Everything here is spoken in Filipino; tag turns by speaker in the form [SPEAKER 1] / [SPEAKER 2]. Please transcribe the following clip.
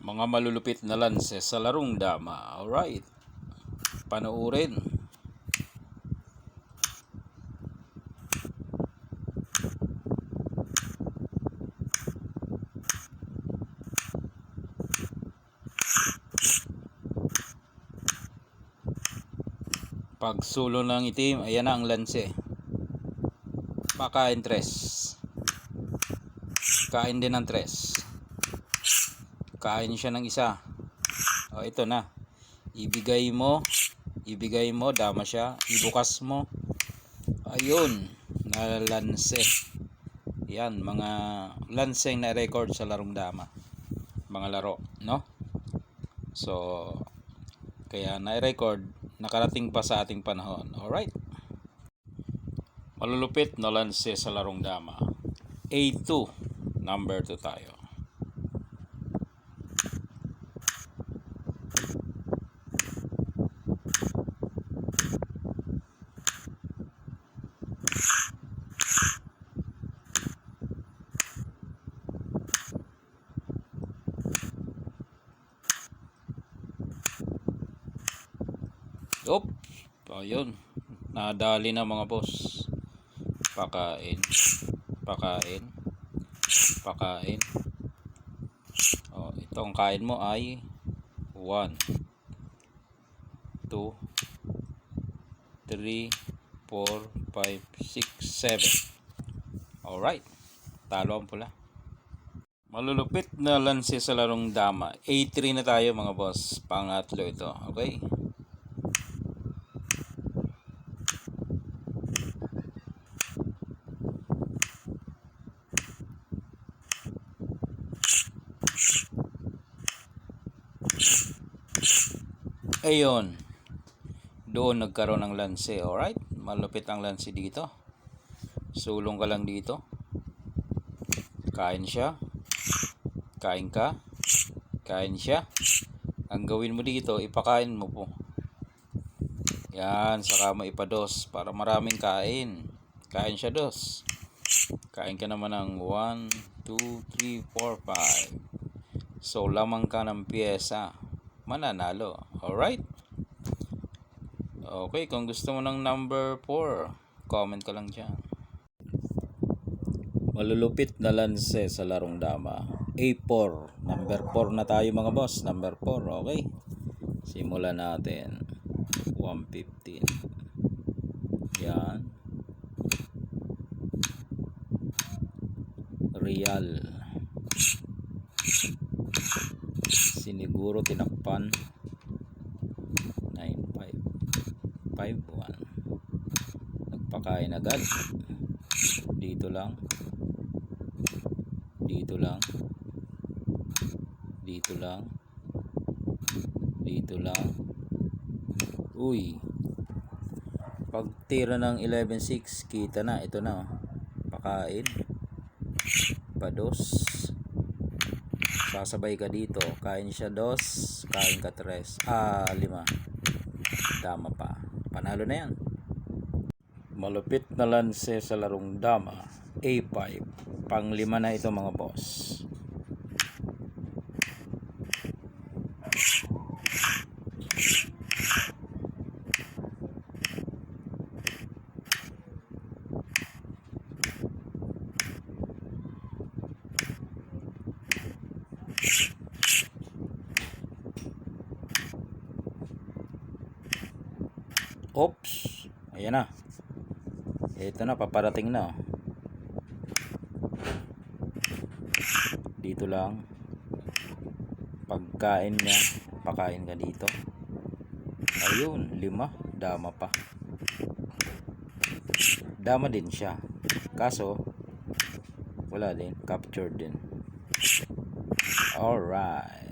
[SPEAKER 1] Mga malulupit na lanses sa larong dama. Alright, panoorin. Pag sulo ng itim, ayan na ang lanse. Pakain tres. Kain din ng tres. Kain siya ng isa. O, ito na. Ibigay mo, dama siya. Ibukas mo. Ayun, nalanse. Yan, mga lanseng na record sa larong dama. Mga laro, no? So, kaya na-record, nakarating pa sa ating panahon. Alright? Malulupit na lanse sa larong dama. A2, number 2 tayo. Ayun, nadali na mga boss. Pakain. O, itong kain mo ay 1 2 3 4 5 6 7. Alright, talo ang pula. Malulupit na lanse sa larong dama. A3 na tayo mga boss. Pangatlo ito. Okay, ayun, doon nagkaroon ng lanse. Alright, malupit ang lanse dito. Sulong ka lang dito. Kain siya. Kain ka. Kain siya. Ang gawin mo dito, ipakain mo po. Yan, saka mo ipados para maraming kain. Kain siya dos. Kain ka naman ng 1 2 3 4 5. So, lamang ka ng pyesa, mananalo. Alright? Okay, kung gusto mo ng number 4, comment ka lang dyan. Malulupit na lanse sa larong dama. A4. Number 4 na tayo mga boss. Number 4. Okay, simulan natin. 115. Yan. Real. Siniguro tinakpan. 9551. Nagpakain agad. Dito lang. Uy, pagtira ng 11.6, kita na. Ito na, oh. Pakain pados, sasabay ka dito. Kain siya dos, kain ka tres, 5. Dama pa, panalo na yan. Malupit na lanse sa larong dama. A5, pang 5 na ito mga boss. Oops, ayan na. Ito na, paparating na. Dito lang. Pagkain niya, pakain ka dito. Ayun, 5. Dama pa. Dama din siya. Kaso, wala din. Captured din. Alright.